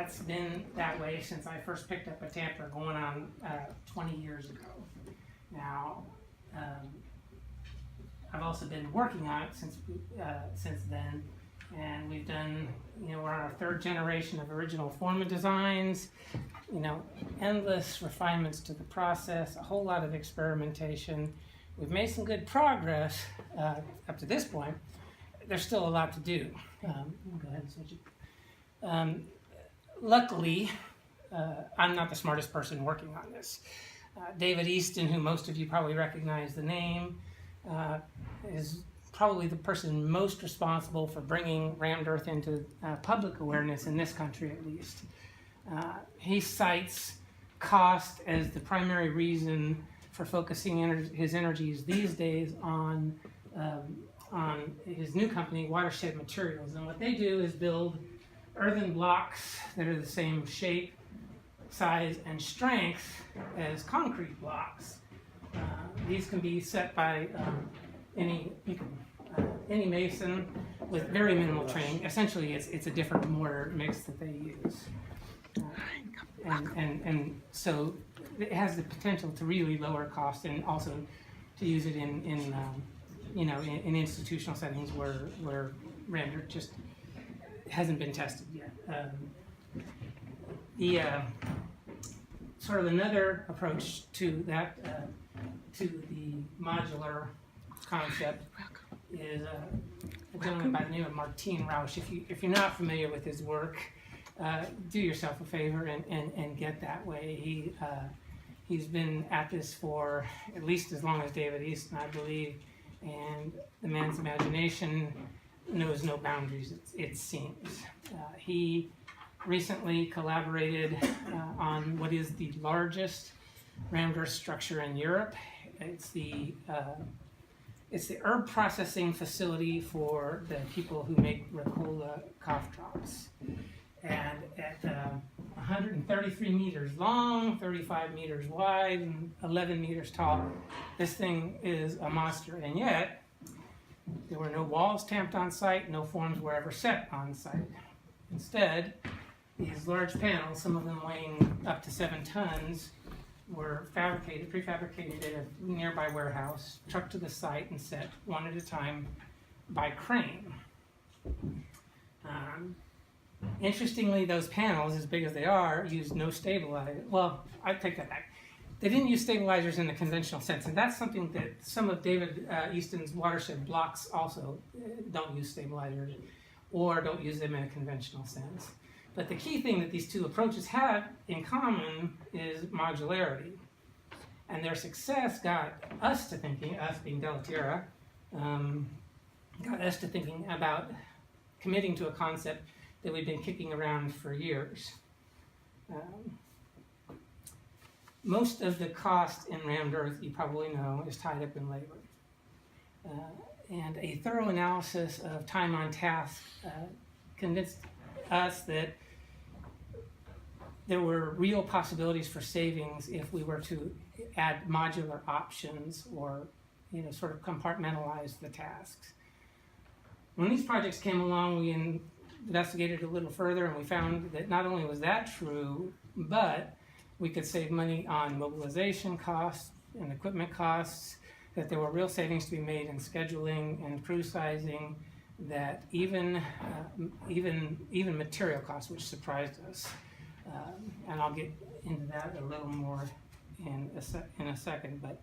that's been that way since I first picked up a tamper going on 20 years ago. Now, I've also been working on it since then, and we've done, we're on our third generation of original forma designs, endless refinements to the process, a whole lot of experimentation. We've made some good progress up to this point. There's still a lot to do. Go ahead and switch it. Luckily, I'm not the smartest person working on this. David Easton, who most of you probably recognize the name, is probably the person most responsible for bringing rammed earth into public awareness in this country, at least. He cites cost as the primary reason for focusing his energies these days on his new company, Watershed Materials. And what they do is build earthen blocks that are the same shape, size, and strength as concrete blocks. These can be set by any mason with very minimal training. Essentially, it's a different mortar mix that they use. And so it has the potential to really lower cost, and also to use it in institutional settings where render just hasn't been tested yet. Sort of another approach to that, to the modular concept, is a gentleman by the name of Martin Rausch. If you're not familiar with his work, do yourself a favor and get that way. He's been at this for at least as long as David Easton, I believe, and the man's imagination knows no boundaries, it seems. He recently collaborated on what is the largest rammed earth structure in Europe. It's the herb processing facility for the people who make Ricola cough drops. And at 133 meters long, 35 meters wide, and 11 meters tall, this thing is a monster. And yet, there were no walls tamped on site, no forms were ever set on site. Instead, these large panels, some of them weighing up to 7 tons, were prefabricated at a nearby warehouse, trucked to the site, and set one at a time by crane. Interestingly, those panels, as big as they are, used no stabilizer. Well, I take that back. They didn't use stabilizers in the conventional sense, and that's something that some of David Easton's watershed blocks also don't use stabilizers, or don't use them in a conventional sense. But the key thing that these two approaches have in common is modularity. And their success got us to thinking, us being Tierra, got us to thinking about committing to a concept that we've been kicking around for years. Most of the cost in rammed earth, you probably know, is tied up in labor. And a thorough analysis of time on task convinced us that there were real possibilities for savings if we were to add modular options, or sort of compartmentalize the tasks. When these projects came along, we investigated a little further, and we found that not only was that true, but we could save money on mobilization costs and equipment costs, that there were real savings to be made in scheduling and crew sizing, that even material costs, which surprised us. And I'll get into that a little more in a second, but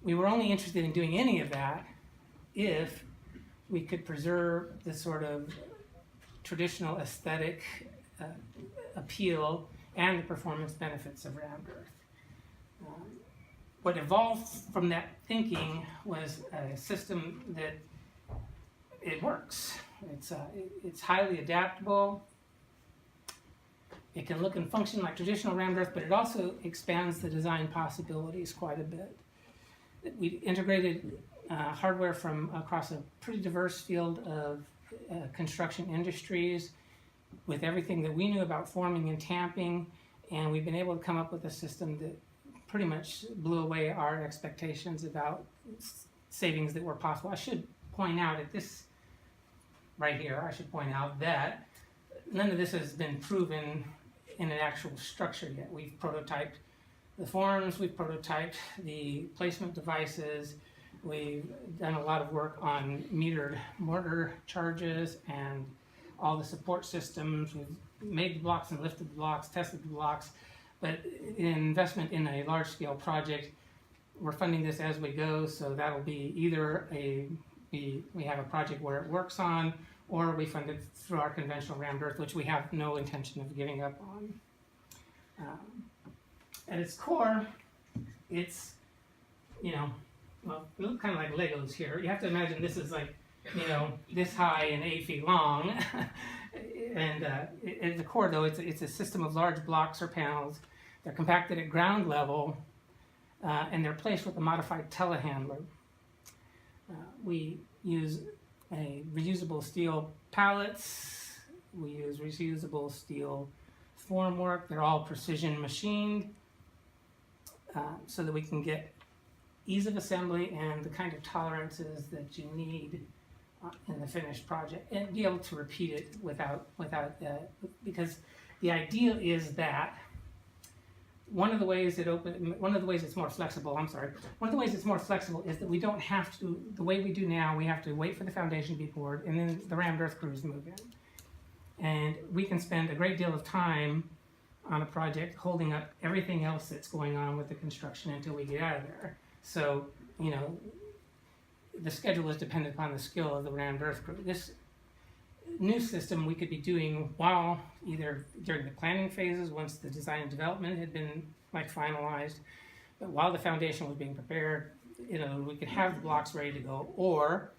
we were only interested in doing any of that if we could preserve the sort of traditional aesthetic appeal and the performance benefits of rammed earth. What evolved from that thinking was a system that it works. It's highly adaptable. It can look and function like traditional rammed earth, but it also expands the design possibilities quite a bit. We integrated hardware from across a pretty diverse field of construction industries with everything that we knew about forming and tamping, and we've been able to come up with a system that pretty much blew away our expectations about savings that were possible. I should point out at this right here, I should point out that none of this has been proven in an actual structure yet. We've prototyped the forms, we've prototyped the placement devices, we've done a lot of work on metered mortar charges and all the support systems. We've made the blocks and lifted the blocks, tested the blocks, but in investment in a large-scale project, we're funding this as we go, so that'll be either we have a project where it works on, or we fund it through our conventional rammed earth, which we have no intention of giving up on. At its core, it's, well, it looks kind of like Legos here. You have to imagine this is like, this high and 8 feet long. And at the core, though, it's a system of large blocks or panels. They're compacted at ground level, and they're placed with a modified telehandler. We use reusable steel pallets. We use reusable steel formwork. They're all precision machined so that we can get ease of assembly and the kind of tolerances that you need in the finished project, and be able to repeat it without because the idea is that one of the ways it's more flexible is that we don't have to, the way we do now, we have to wait for the foundation to be poured, and then the rammed earth crews move in. And we can spend a great deal of time on a project holding up everything else that's going on with the construction until we get out of there. So, the schedule is dependent upon the skill of the rammed earth crew. This new system we could be doing while either during the planning phases, once the design and development had been finalized, but while the foundation was being prepared, we could have the blocks ready to go, or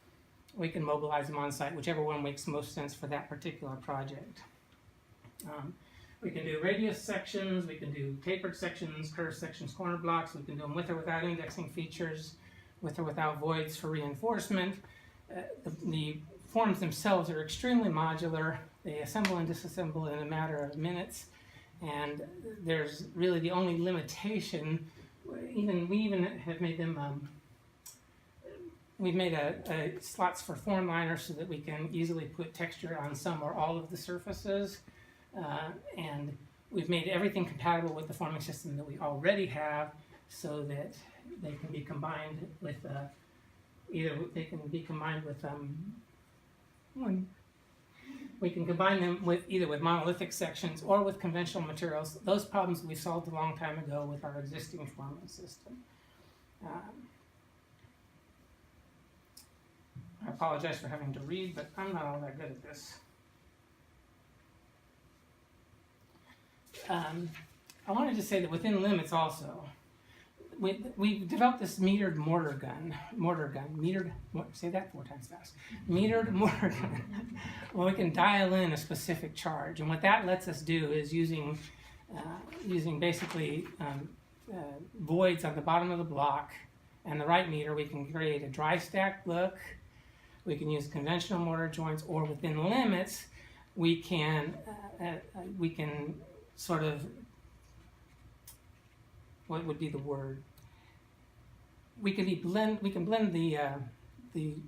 we can mobilize them on site, whichever one makes most sense for that particular project. We can do radius sections, we can do tapered sections, curved sections, corner blocks, we can do them with or without indexing features, with or without voids for reinforcement. The forms themselves are extremely modular. They assemble and disassemble in a matter of minutes, and there's really the only limitation. We even have made them. We've made slots for form liners so that we can easily put texture on some or all of the surfaces, and we've made everything compatible with the forming system that we already have, so that they can be combined with we can combine them with either with monolithic sections or with conventional materials. Those problems we solved a long time ago with our existing forming system. I apologize for having to read, but I'm not all that good at this. I wanted to say that within limits also, we developed this metered mortar gun, say that 4 times fast, metered mortar gun, where we can dial in a specific charge. And what that lets us do is using basically voids on the bottom of the block and the right meter, we can create a dry stack look, we can use conventional mortar joints, or within limits, we can sort of, what would be the word? We can blend the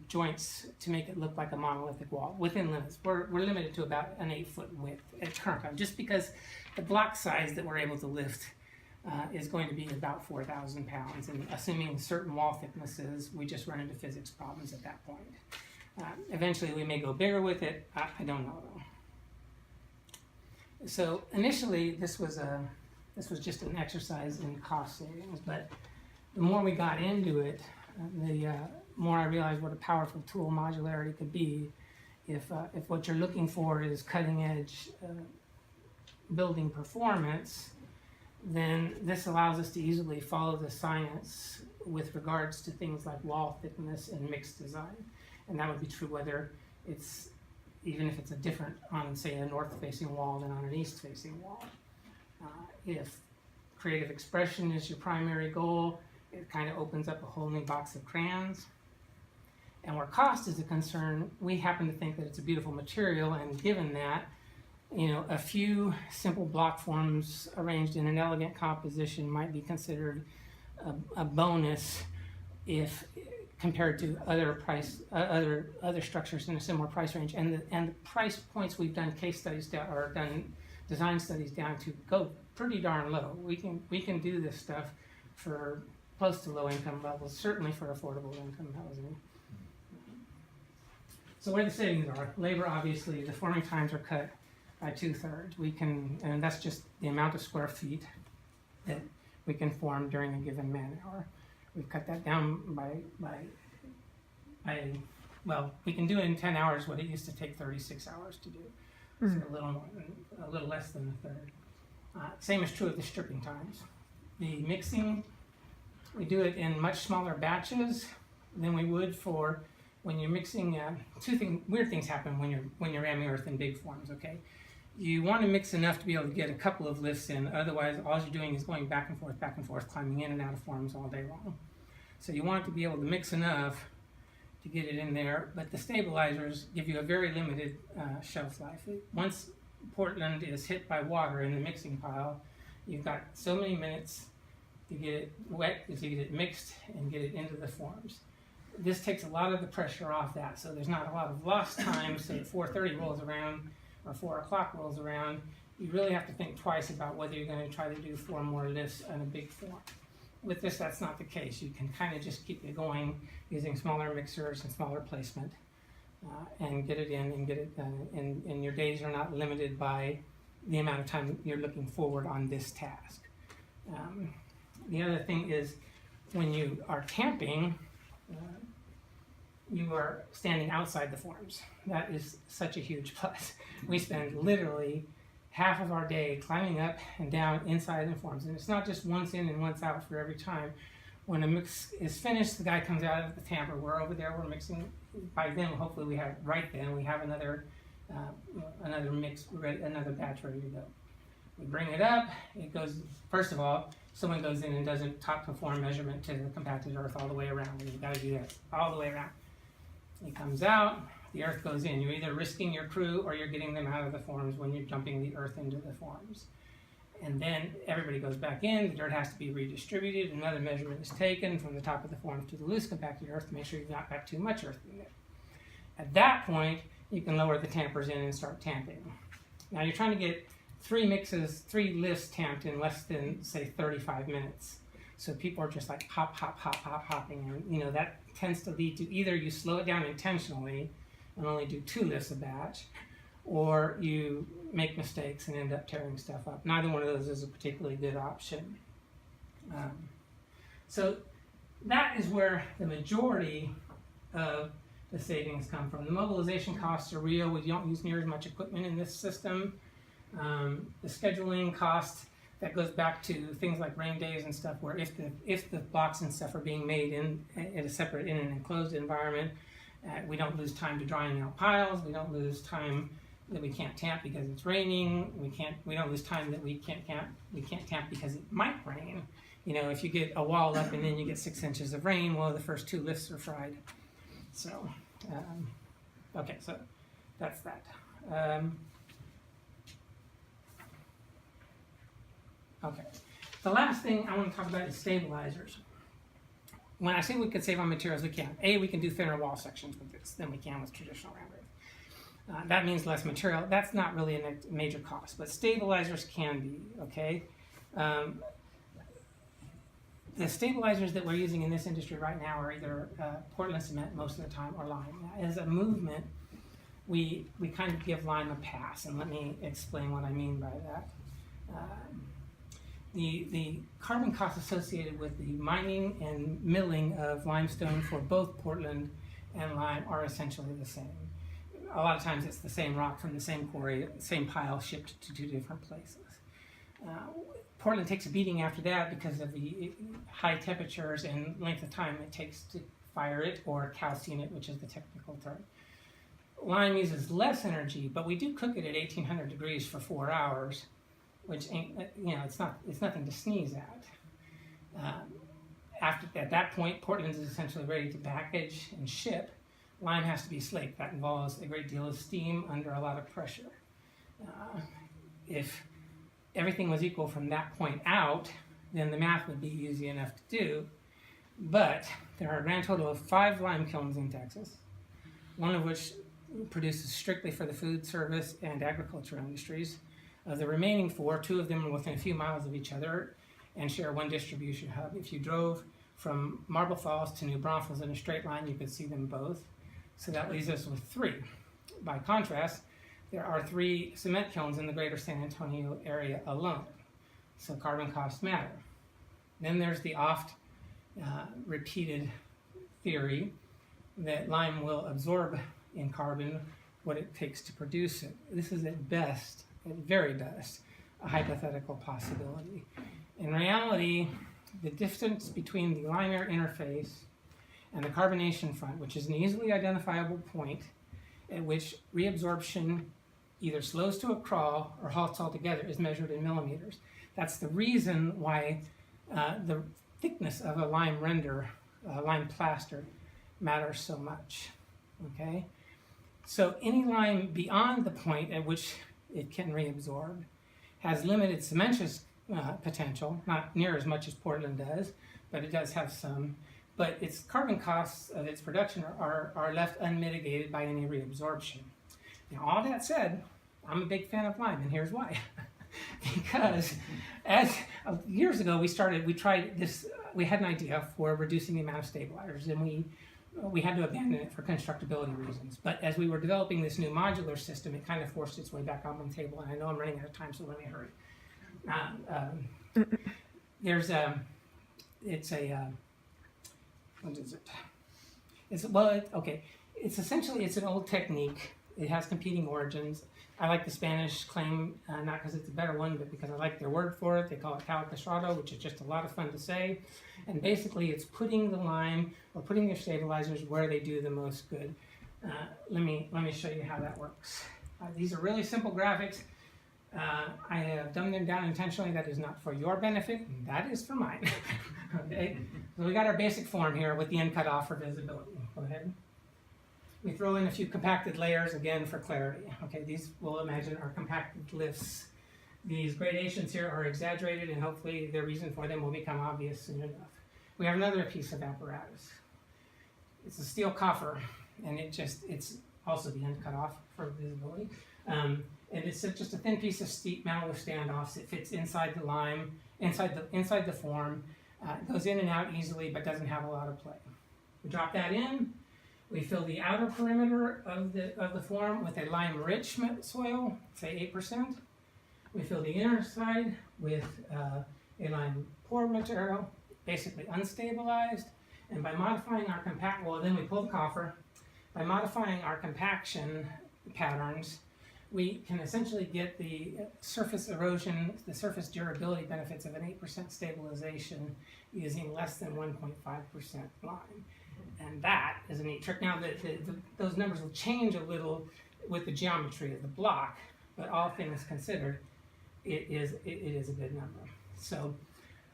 joints to make it look like a monolithic wall within limits. We're limited to about an 8-foot width at current time, just because the block size that we're able to lift is going to be about 4,000 pounds, and assuming certain wall thicknesses, we just run into physics problems at that point. Eventually, we may go bigger with it. I don't know though. So initially, this was just an exercise in cost savings, but the more we got into it, the more I realized what a powerful tool modularity could be. If what you're looking for is cutting edge building performance, then this allows us to easily follow the science with regards to things like wall thickness and mixed design. And that would be true whether it's, even if it's a different on, say, a north-facing wall than on an east-facing wall. If creative expression is your primary goal, it kind of opens up a whole new box of crayons. And where cost is a concern, we happen to think that it's a beautiful material, and given that, a few simple block forms arranged in an elegant composition might be considered a bonus if compared to other structures in a similar price range, and the price points we've done case studies down, or done design studies down to go pretty darn low. We can do this stuff for close to low income levels, certainly for affordable income housing. So where the savings are, labor, obviously, the forming times are cut by 2/3. We can, and that's just the amount of square feet that we can form during a given man hour. We've cut that down by well, we can do it in 10 hours what it used to take 36 hours to do. So a little less than a third. Same is true of the stripping times. The mixing, we do it in much smaller batches than we would for when you're mixing. Weird things happen when you're ramming earth in big forms. Okay, you want to mix enough to be able to get a couple of lifts in. Otherwise, all you're doing is going back and forth, climbing in and out of forms all day long. So you want to be able to mix enough to get it in there, but the stabilizers give you a very limited shelf life. Once Portland is hit by water in the mixing pile, you've got so many minutes to get it wet, to get it mixed, and get it into the forms. This takes a lot of the pressure off that, so there's not a lot of lost time. Say 4:30 rolls around or 4 o'clock rolls around, you really have to think twice about whether you're going to try to do 4 more lifts on a big form. With this, that's not the case. You can kind of just keep it going using smaller mixers and smaller placement, and get it in and get it done. And your days are not limited by the amount of time you're looking forward on this task. The other thing is, when you are camping, you are standing outside the forms. That is such a huge plus. We spend literally half of our day climbing up and down inside the forms, and it's not just once in and once out for every time. When a mix is finished, the guy comes out of the tamper. We're over there, we're mixing. By then, hopefully we have another mix ready, another batch ready to go. We bring it up, it goes, first of all, someone goes in and does a top to form measurement to the compacted earth all the way around, and you've got to do that all the way around. It comes out, the earth goes in. You're either risking your crew or you're getting them out of the forms when you're dumping the earth into the forms. And then everybody goes back in, the dirt has to be redistributed, another measurement is taken from the top of the forms to the loose compacted earth to make sure you've not got too much earth in there. At that point, you can lower the tampers in and start tamping. Now you're trying to get 3 lifts tamped in less than, say, 35 minutes. So people are just like hopping, and that tends to lead to either you slow it down intentionally and only do 2 lifts a batch, or you make mistakes and end up tearing stuff up. Neither one of those is a particularly good option. So that is where the majority of the savings come from. The mobilization costs are real. We don't use near as much equipment in this system. The scheduling cost, that goes back to things like rain days and stuff, where if the blocks and stuff are being made in an enclosed environment, we don't lose time to drying out piles. We don't lose time that we can't tamp because it's raining. We don't lose time that we can't tamp because it might rain. If you get a wall up and then you get 6 inches of rain, well, the first 2 lifts are fried. So, okay, so that's that. Okay, the last thing I want to talk about is stabilizers. When I say we could save on materials, we can. We can do thinner wall sections with this than we can with traditional Ranbir. That means less material. That's not really a major cost, but stabilizers can be, okay? The stabilizers that we're using in this industry right now are either Portland cement most of the time or lime. As a movement, we kind of give lime a pass, and let me explain what I mean by that. The carbon costs associated with the mining and milling of limestone for both Portland and lime are essentially the same. A lot of times it's the same rock from the same quarry, same pile shipped to 2 different places. Portland takes a beating after that because of the high temperatures and length of time it takes to fire it or calcine it, which is the technical term. Lime uses less energy, but we do cook it at 1800 degrees for 4 hours, which ain't, it's nothing to sneeze at. At that point, Portland is essentially ready to package and ship. Lime has to be slaked. That involves a great deal of steam under a lot of pressure. If everything was equal from that point out, then the math would be easy enough to do. But there are a grand total of 5 lime kilns in Texas, one of which produces strictly for the food service and agriculture industries. Of the remaining 4, 2 of them are within a few miles of each other and share one distribution hub. If you drove from Marble Falls to New Braunfels in a straight line, you could see them both. So that leaves us with 3. By contrast, there are 3 cement kilns in the greater San Antonio area alone. So carbon costs matter. Then there's the oft repeated theory that lime will absorb in carbon what it takes to produce it. This is at best, at very best, a hypothetical possibility. In reality, the distance between the lime-air interface and the carbonation front, which is an easily identifiable point at which reabsorption either slows to a crawl or halts altogether, is measured in millimeters. That's the reason why the thickness of a lime render, lime plaster, matters so much. Okay? So any lime beyond the point at which it can reabsorb has limited cementitious potential, not near as much as Portland does, but it does have some. But its carbon costs of its production are left unmitigated by any reabsorption. Now, all that said, I'm a big fan of lime, and here's why. Because years ago we tried this. We had an idea for reducing the amount of stabilizers, and we had to abandon it for constructability reasons. But as we were developing this new modular system, it kind of forced its way back on the table. And I know I'm running out of time, so let me hurry. What is it? It's essentially an old technique. It has competing origins. I like the Spanish claim, not because it's a better one, but because I like their word for it. They call it calicastrado, which is just a lot of fun to say. And basically, it's putting the lime or putting your stabilizers where they do the most good. Let me show you how that works. These are really simple graphics. I have dumbed them down intentionally. That is not for your benefit. That is for mine. Okay. So we got our basic form here with the end cut off for visibility. Go ahead. We throw in a few compacted layers again for clarity. Okay, these we'll imagine are compacted lifts. These gradations here are exaggerated, and hopefully the reason for them will become obvious soon enough. We have another piece of apparatus. It's a steel coffer, and it's also the end cut off for visibility. And it's just a thin piece of steep metal with standoffs. It fits inside the lime, inside the form. It goes in and out easily, but doesn't have a lot of play. We drop that in. We fill the outer perimeter of the form with a lime-rich soil, say 8%. We fill the inner side with a lime-poor material, basically unstabilized. And by modifying our then we pull the coffer. By modifying our compaction patterns, we can essentially get the surface erosion, the surface durability benefits of an 8% stabilization using less than 1.5% lime. And that is a neat trick. Now, those numbers will change a little with the geometry of the block, but all things considered, it is a good number. So,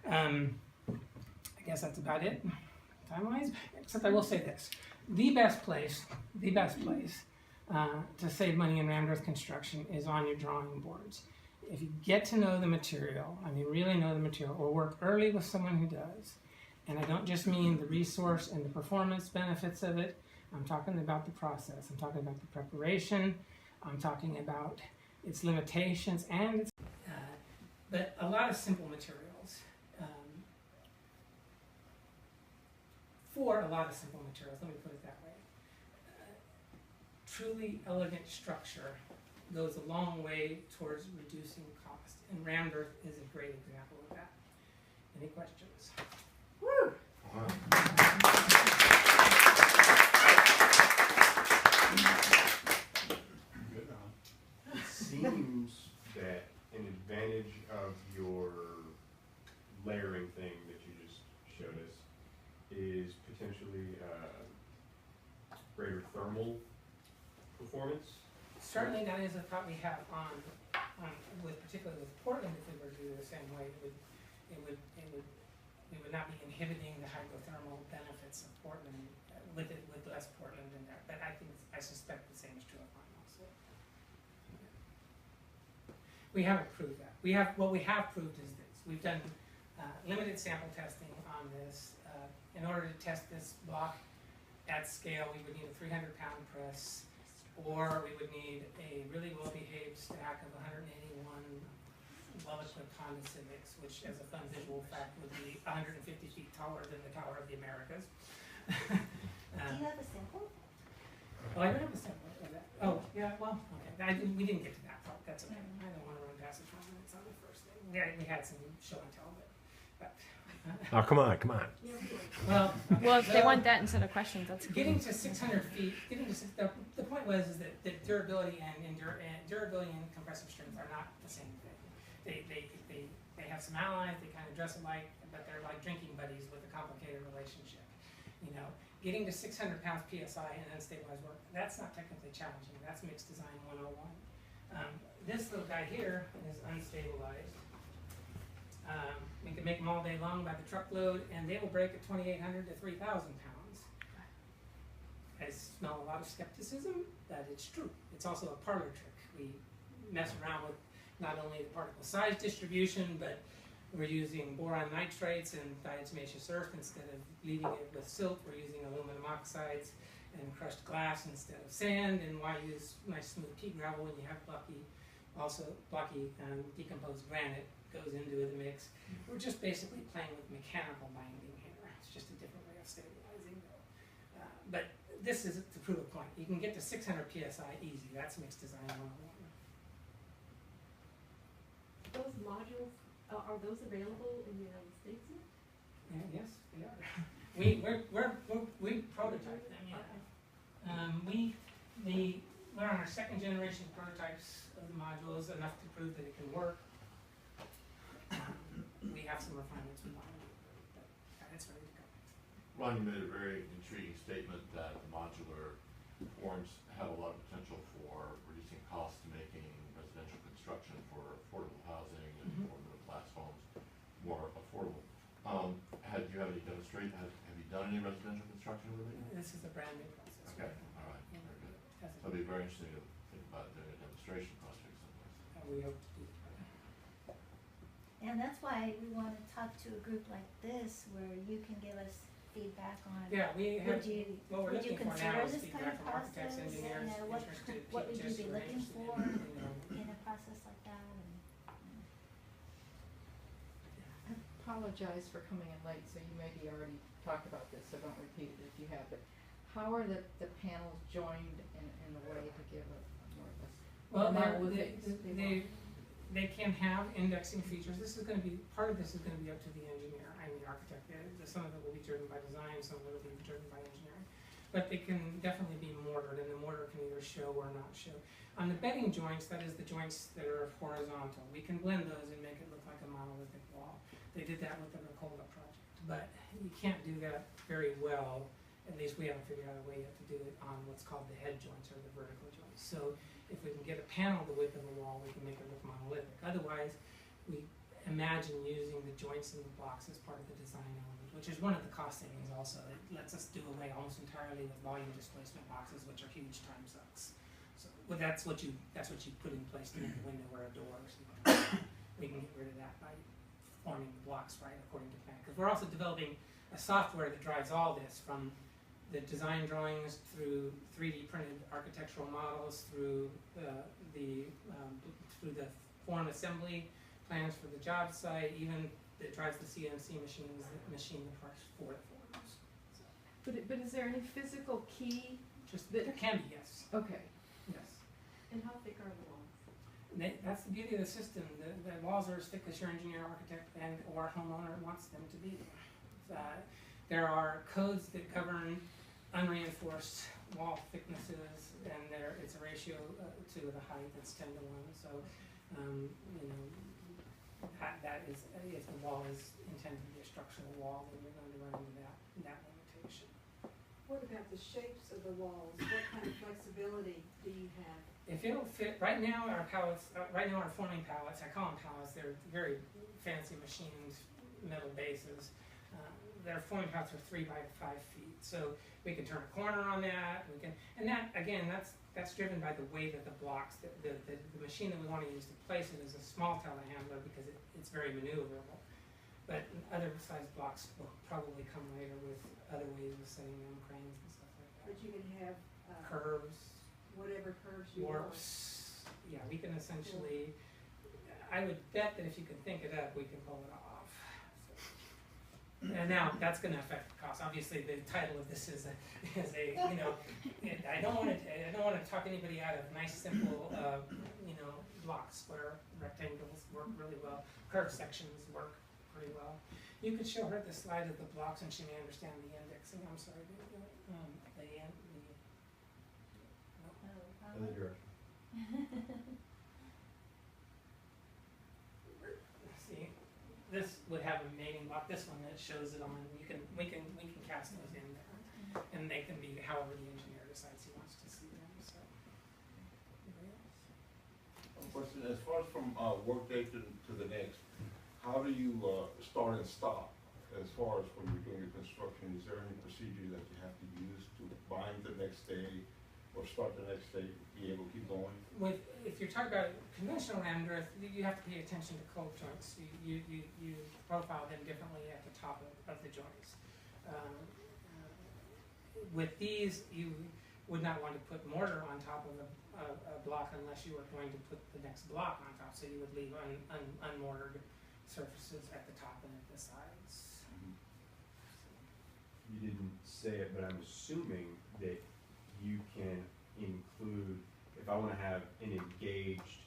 I guess that's about it, time-wise. Except I will say this: the best place to save money in Earthen Construction is on your drawing boards. If you get to know the material, really know the material, or work early with someone who does. And I don't just mean the resource and the performance benefits of it. I'm talking about the process. I'm talking about the preparation. I'm talking about its limitations and its... but a lot of simple materials. For a lot of simple materials, let me put it that way. Truly elegant structure goes a long way towards reducing cost. And Ranbir is a great example of that. Any questions? Woo! Wow. It seems that an advantage of your layering thing that you just showed us is potentially greater thermal performance. Certainly, that is a thought we have particularly with Portland. If we were to do it the same way, we would not be inhibiting the hydrothermal benefits of Portland with less Portland in there. But I suspect the same is true of mine also. We haven't proved that. What we have proved is this: we've done limited sample testing on this. In order to test this block at scale, we would need a 300-pound press, or we would need a really well-behaved stack of 181 well-equipped Honda Civics, which, as a fun visual fact, would be 150 feet taller than the Tower of the Americas. Do you have a sample? Well, I don't have a sample of that. Oh, yeah, well, okay. We didn't get to that part. That's okay. I don't want to run past the 12 minutes on the first thing. We had some show and tell, but Oh, come on. well, Well, if they want that instead of questions, that's good. getting to 600 feet, the point was is that durability and durability and compressive strength are not the same thing. They have some allies, they kind of dress alike, but they're like drinking buddies with a complicated relationship. You know, getting to 600 pounds PSI in unstabilized work, that's not technically challenging. That's mixed design 101. This little guy here is unstabilized. We can make them all day long by the truckload, and they will break at 2,800 to 3,000 pounds. I smell a lot of skepticism, but it's true. It's also a parlor trick. We mess around with not only the particle size distribution, but we're using boron nitrates and diatomaceous earth instead of leaving it with silt. We're using aluminum oxides and crushed glass instead of sand. And why use nice smooth pea gravel when you have blocky decomposed granite goes into the mix. We're just basically playing with mechanical binding here. It's just a different way of stabilizing. But this is to prove a point. You can get to 600 PSI easy. That's mixed design 101. Those modules, are those available in the United States yet? Yeah, yes, they are. We prototype them. Yeah. We're on our second generation prototypes of the modules, enough to prove that it can work. We have some refinements we want to do, but it's ready to go. Ron, you made a very intriguing statement that the modular forms have a lot of potential for reducing costs to making residential construction for affordable housing and for middle class homes more affordable. Have you done any residential construction with it? This is a brand new process. Okay, all right, very good. So it'd be very interesting to think about doing a demonstration project someplace. We hope to do that. And that's why we want to talk to a group like this where you can give us feedback on. Yeah, we have. What we're would you looking for consider now is this kind feedback of from architects, process? engineers, And interested what would you just be who are looking interested for in in a process like that? I apologize for coming in late, so you maybe already talked about this, so don't repeat it if you have, but how are the panels joined in a way to give a more of a Well, monolithic? they can have indexing features. This is going to be, part of this is going to be up to the engineer and the architect. Some of it will be driven by design, some of it will be driven by engineering. But they can definitely be mortared, and the mortar can either show or not show. On the bedding joints, that is the joints that are horizontal. We can blend those and make it look like a monolithic wall. They did that with the Ricola project, but you can't do that very well. At least we haven't figured out a way yet to do it on what's called the head joints or the vertical joints. So if we can get a panel the width of a wall, we can make it look monolithic. Otherwise, we imagine using the joints and the blocks as part of the design element, which is one of the cost savings also. It lets us do away almost entirely with volume displacement boxes, which are huge time sucks. So well, that's what you put in place to make a window or a door or something. We can get rid of that by forming the blocks right according to plan. Because we're also developing a software that drives all this from the design drawings through 3D printed architectural models, through the form assembly plans for the job site, even that drives the CNC machines that machine the parts for the forms. So But is there any physical key? there can be, yes. Okay. Yes. And how thick are the walls? That's the beauty of the system. The walls are as thick as your engineer, architect, and or homeowner wants them to be. There are codes that govern unreinforced wall thicknesses, and it's a ratio to the height that's 10 to 1. So, that is, if the wall is intended to be a structural wall, then you're going to run into that limitation. What about the shapes of the walls? What kind of flexibility do you have? If it'll fit, right now our forming pallets, I call them pallets, they're very fancy machined metal bases. Their forming pallets are 3 by 5 feet, so we can turn a corner on that. And that again, that's driven by the weight of the blocks. The machine that we want to use to place it is a small telehandler because it's very maneuverable. But other size blocks will probably come later with other ways of setting them, cranes and stuff like But you can have, that. Curves, whatever curves you want. warps, yeah, we can essentially, I would bet that if you can think it up, we can pull it off. And now, that's gonna affect the cost, obviously, the title of this is a, you know, I don't wanna talk anybody out of nice, simple, you know, blocks, square, rectangles work really well, curved sections work pretty well. You could show her the slide of the blocks and she may understand the indexing, I'm sorry, Other direction. See, this would have a mating block, this one that shows it on, we can cast those in there. And they can be however the engineer decides he wants to see them, so. Anybody else? Question, as far as from work day to the next, how do you start and stop? As far as when you're doing your construction, is there any procedure that you have to use to bind the next day or start the next day, be able to keep going? If you're talking about conventional rammed earth, you have to pay attention to cold joints. You profile them differently at the top of the joints. With these, you would not want to put mortar on top of a block unless you were going to put the next block on top. So you would leave unmortared surfaces at the top and at the sides. You didn't say it, but I'm assuming that you can include, if I wanna have an engaged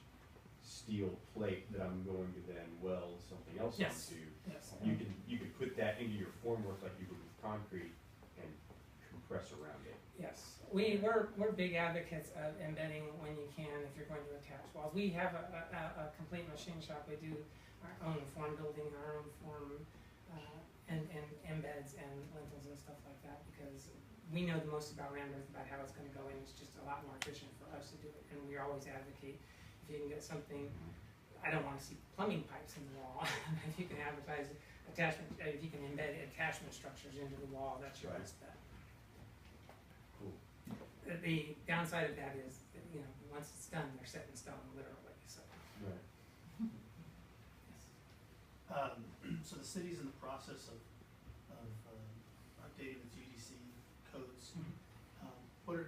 steel plate that I'm going to then weld something else Yes. onto, Yes. you could put that into your formwork like you would with concrete and compress around it. Yes, we're big advocates of embedding when you can if you're going to attach walls. We have a complete machine shop. We do our own form building, our own form and embeds and lintels and stuff like that because we know the most about rammed earth, about how it's going to go in. It's just a lot more efficient for us to do it, and we always advocate if you can get something. I don't want to see plumbing pipes in the wall. If you can advertise attachment, if you can embed attachment structures into the wall, that's your Right. best bet. Cool. The downside of that is, that, you know, once it's done, they're set in stone, literally, so. Right. So the city's in the process of updating its UDC codes. Are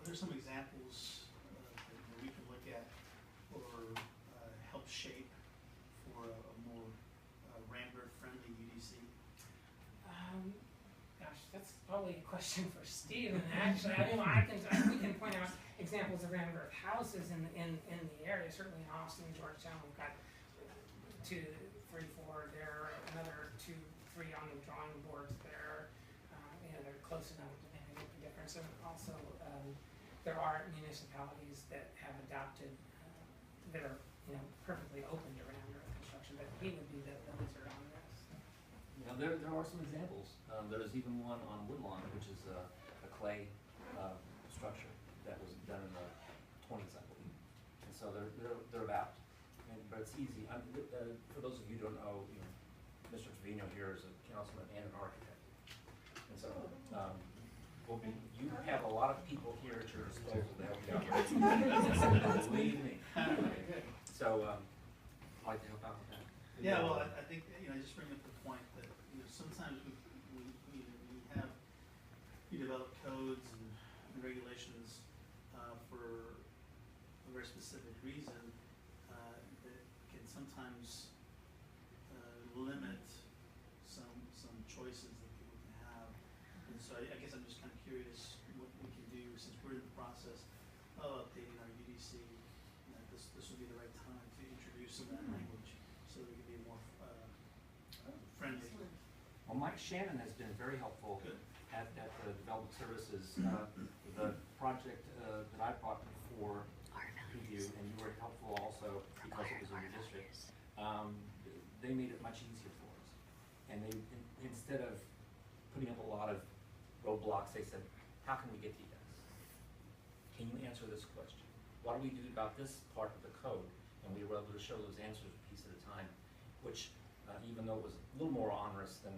there some examples that we can look at or help shape for a more Ranbir friendly UDC? Gosh, that's probably a question for Steve, and actually, we can point out examples of rammed earth houses in the area, certainly in Austin, Georgetown, we've got 2, 3, 4 there, another 2, 3 on the drawing boards there, you know, they're close enough to make a difference, and also, there are municipalities that have adopted, that are, you know, perfectly open to rammed earth construction, but he would be the wizard on this. You know, there are some examples. There's even one on Woodlawn, which is a clay structure that was done in the 20s, I believe. And so they're about, but it's easy. For those of you who don't know, you know, Mr. Trevino here is a councilman and an architect. And so, you have a lot of people here at your disposal to help you out. Believe me. So, I'd like to help out with that. Yeah, well, I think, you know, I just bring up the point that, you know, sometimes we develop codes and regulations for a very specific reason that can sometimes limit some choices that people can have. And so I guess I'm just kind of curious what we can do since we're in the process of updating our UDC. This would be the right time to introduce some of that language so that we can be more friendly. Well, Mike Shannon has been very helpful Good. at the Development Services. The project that I brought before you, and you were helpful also because it was in your district. They made it much easier for us. And they, instead of putting up a lot of roadblocks, they said, how can we get to you guys? Can you answer this question? What do we do about this part of the code? And we were able to show those answers a piece at a time, which even though it was a little more onerous than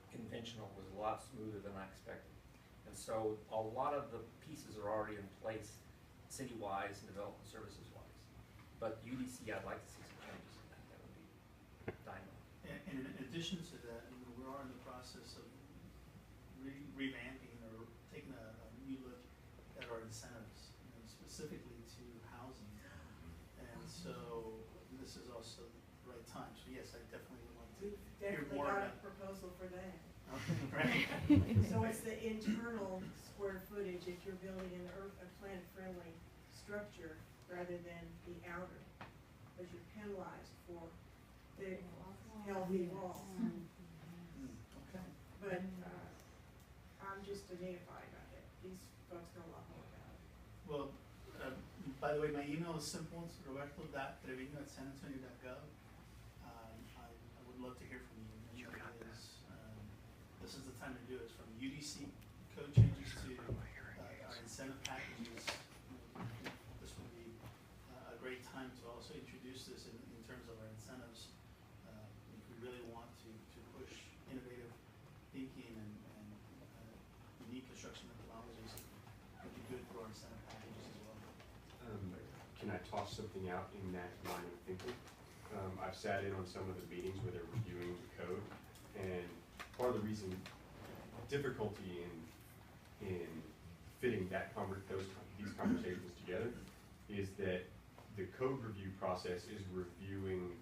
conventional, was a lot smoother than I expected. And so a lot of the pieces are already in place, city-wise and development services-wise. But UDC, I'd like to see some changes in that. That would be dynamite. And And in addition to that, we are in the process of revamping or taking a new look at our incentives, specifically to housing. And so this is also the right time. So yes, I definitely would like to hear Definitely more got about. a proposal for that. Right. So it's the internal square footage if you're building a planet-friendly structure rather than the outer, because you're penalized for the healthy walls. Okay. But, I'm just a neophyte on it. These folks know a lot more about it. Well, by the way, my email is simple. It's roberto.trevino@sanantonio.gov. I would love to hear from you. This is the time to do it. From UDC code changes to our incentive packages. This would be a great time to also introduce this in terms of our incentives. If we really want to push innovative thinking and unique construction methodologies, it would be good for our incentive packages as well. Can I toss something out in that line of thinking? I've sat in on some of the meetings where they're reviewing the code, and part of the reason difficulty in fitting these conversations together is that the code review process is reviewing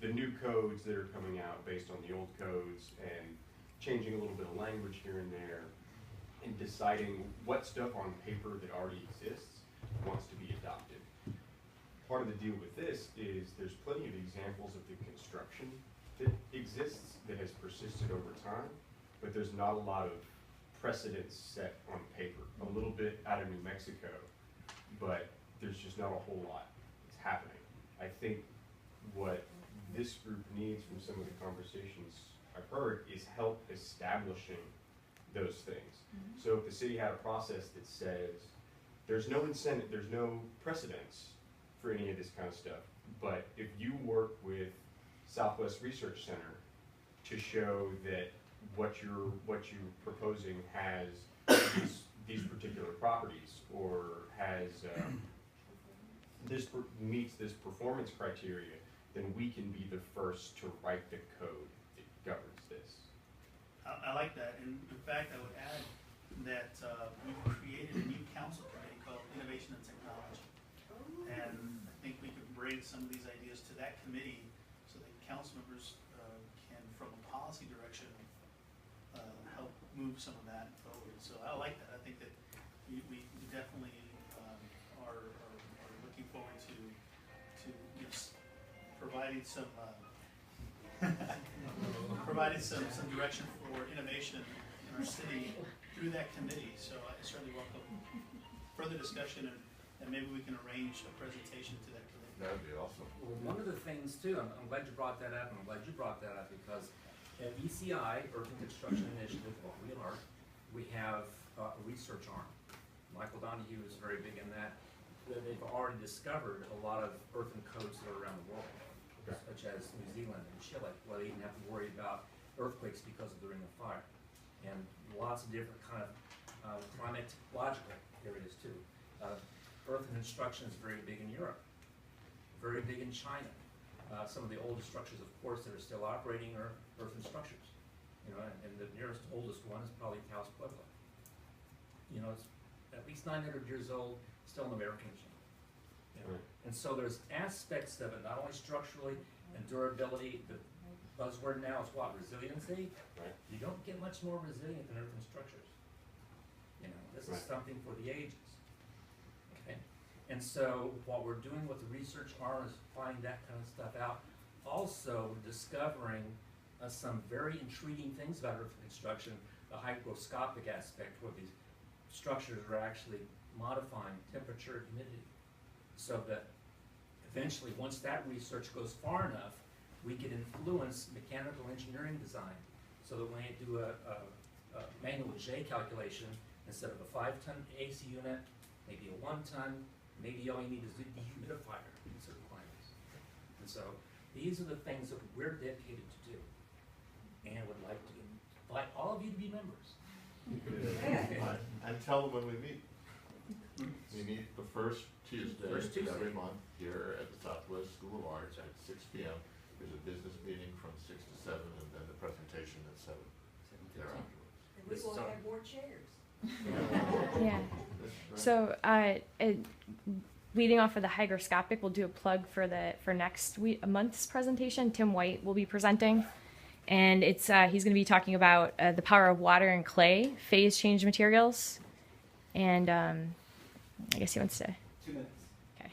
the new codes that are coming out based on the old codes and changing a little bit of language here and there and deciding what stuff on paper that already exists wants to be adopted. Part of the deal with this is there's plenty of examples of the construction that exists that has persisted over time, but there's not a lot of precedents set on paper. A little bit out of New Mexico, but there's just not a whole lot that's happening. I think what this group needs from some of the conversations I've heard is help establishing those things. So if the city had a process that says there's no incentive, there's no precedence for any of this kind of stuff, but if you work with Southwest Research Center to show that what you're proposing has these particular properties or has meets this performance criteria, then we can be the first to write the code that governs this. I like that, and in fact, I would add that we've created a new council committee called Innovation and Technology. And I think we could bring some of these ideas to that committee so that council members can, from a policy direction, help move some of that forward. So I like that. I think that we definitely are looking forward to providing some some direction for innovation in our city through that committee. So I certainly welcome further discussion and maybe we can arrange a presentation to that committee. That'd be awesome. Well, one of the things too, I'm glad you brought that up, and I'm glad you brought that up because at ECI, Earthen Construction Initiative, what we are, we have a research arm. Michael Donahue is very big in that. They've already discovered a lot of earthen codes that are around the world, such as New Zealand and Chile, where they even have to worry about earthquakes because of the Ring of Fire, and lots of different kind of climatological areas too. Earthen construction is very big in Europe, very big in China. Some of the oldest structures, of course, that are still operating are earthen structures. And the nearest oldest one is probably Taos Pueblo. It's at least 900 years old, still an American machine. Right. And so there's aspects of it, not only structurally and durability. The buzzword now is what? Resiliency. Right. You don't get much more resilient than earthen structures. This is something for the ages. Okay. And so what we're doing with the research arm is finding that kind of stuff out. Also discovering some very intriguing things about earthen construction, the hygroscopic aspect, where these structures are actually modifying temperature and humidity, so that eventually, once that research goes far enough, we can influence mechanical engineering design, so that when you do a manual J calculation, instead of a 5-ton AC unit, maybe a 1-ton, maybe all you need is a dehumidifier in certain climates. And so these are the things that we're dedicated to do, and would like to invite all of you to be members. And tell them when we meet. We meet the first Tuesday of every month here at the Southwest School of Arts at 6 p.m. There's a business meeting from 6 to 7, and then the presentation at 7 there afterwards. And we will So- have more chairs. Yeah. That's So, leading off of the hygroscopic, we'll do a plug for next week, a month's presentation. Tim White will be presenting, and it's he's going to be talking about the power of water and clay, phase change materials, and I guess he wants to. 2 minutes. Okay.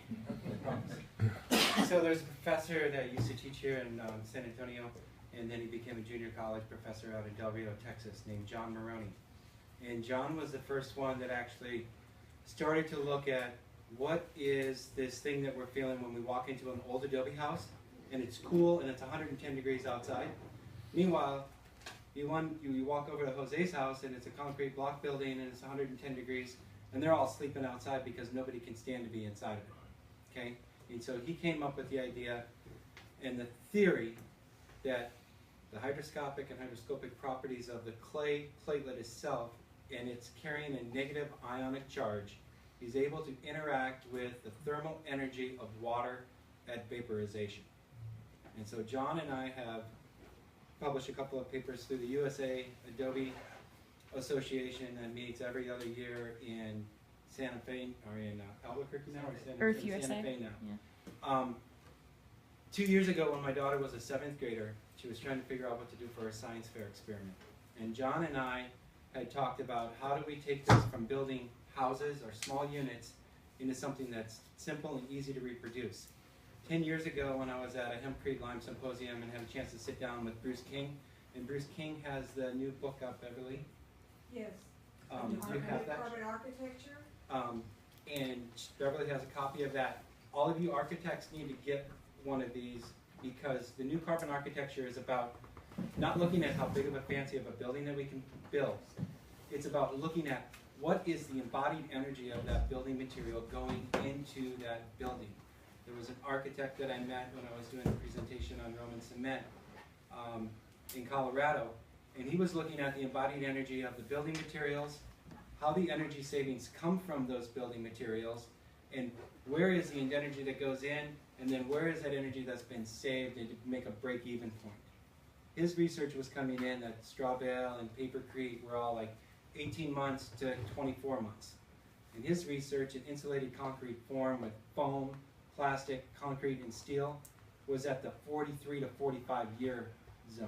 So there's a professor that used to teach here in San Antonio, and then he became a junior college professor out in Del Rio, Texas, named John Maroney. And John was the first one that actually started to look at what is this thing that we're feeling when we walk into an old adobe house, and it's cool and it's 110 degrees outside. Meanwhile, you walk over to Jose's house and it's a concrete block building and it's 110 degrees, and they're all sleeping outside because nobody can stand to be inside of it. Okay? And so he came up with the idea and the theory that the hygroscopic and hygroscopic properties of the clay platelet itself, and it's carrying a negative ionic charge, is able to interact with the thermal energy of water at vaporization. And so John and I have published a couple of papers through the USA Adobe Association that meets every other year in Santa Fe, or in Albuquerque now, or Earth Santa USA. Fe now. Yeah. 2 years ago, when my daughter was a 7th grader, she was trying to figure out what to do for her science fair experiment. And John and I had talked about how do we take this from building houses or small units into something that's simple and easy to reproduce. 10 years ago, when I was at a Hempcrete Lime Symposium and had a chance to sit down with Bruce King, and Bruce King has the new book up, Beverly. Yes. You have that? Carbon architecture. And Beverly has a copy of that. All of you architects need to get one of these, because the new carbon architecture is about not looking at how big of a fancy of a building that we can build. It's about looking at what is the embodied energy of that building material going into that building. There was an architect that I met when I was doing a presentation on Roman cement in Colorado, and he was looking at the embodied energy of the building materials, how the energy savings come from those building materials, and where is the energy that goes in, and then where is that energy that's been saved to make a break-even point. His research was coming in that straw bale and papercrete were all like 18 months to 24 months. And his research in insulated concrete form with foam, plastic, concrete, and steel was at the 43 to 45 year zone.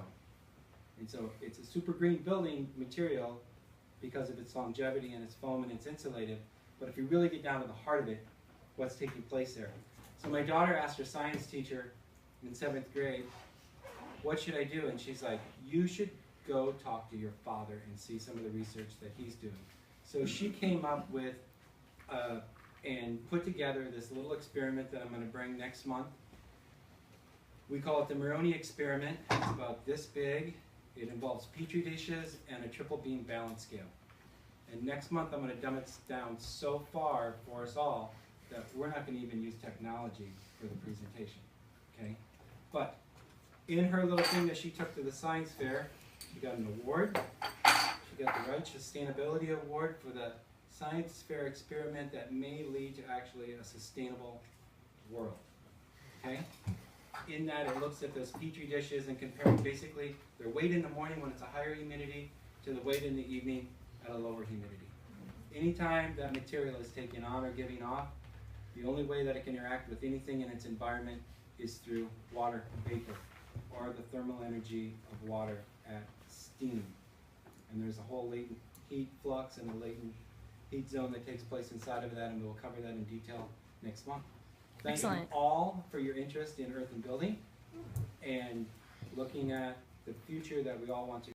And so it's a super green building material because of its longevity and its foam and it's insulated. But if you really get down to the heart of it, what's taking place there? So my daughter asked her science teacher in 7th grade, what should I do? And she's like, you should go talk to your father and see some of the research that he's doing. So she came up with and put together this little experiment that I'm going to bring next month. We call it the Maroney experiment. It's about this big. It involves petri dishes and a triple beam balance scale. And next month I'm going to dumb it down so far for us all that we're not going to even use technology for the presentation. Okay? But in her little thing that she took to the science fair, she got an award. She got the right sustainability award for the science fair experiment that may lead to actually a sustainable world. Okay? In that it looks at those petri dishes and comparing basically their weight in the morning when it's a higher humidity to the weight in the evening at a lower humidity. Anytime that material is taken on or giving off, the only way that it can interact with anything in its environment is through water vapor, or the thermal energy of water at steam. And there's a whole latent heat flux and a latent heat zone that takes place inside of that, and we'll cover that in detail next month. Thank Excellent. you all for your interest in earth and building and looking at the future that we all want to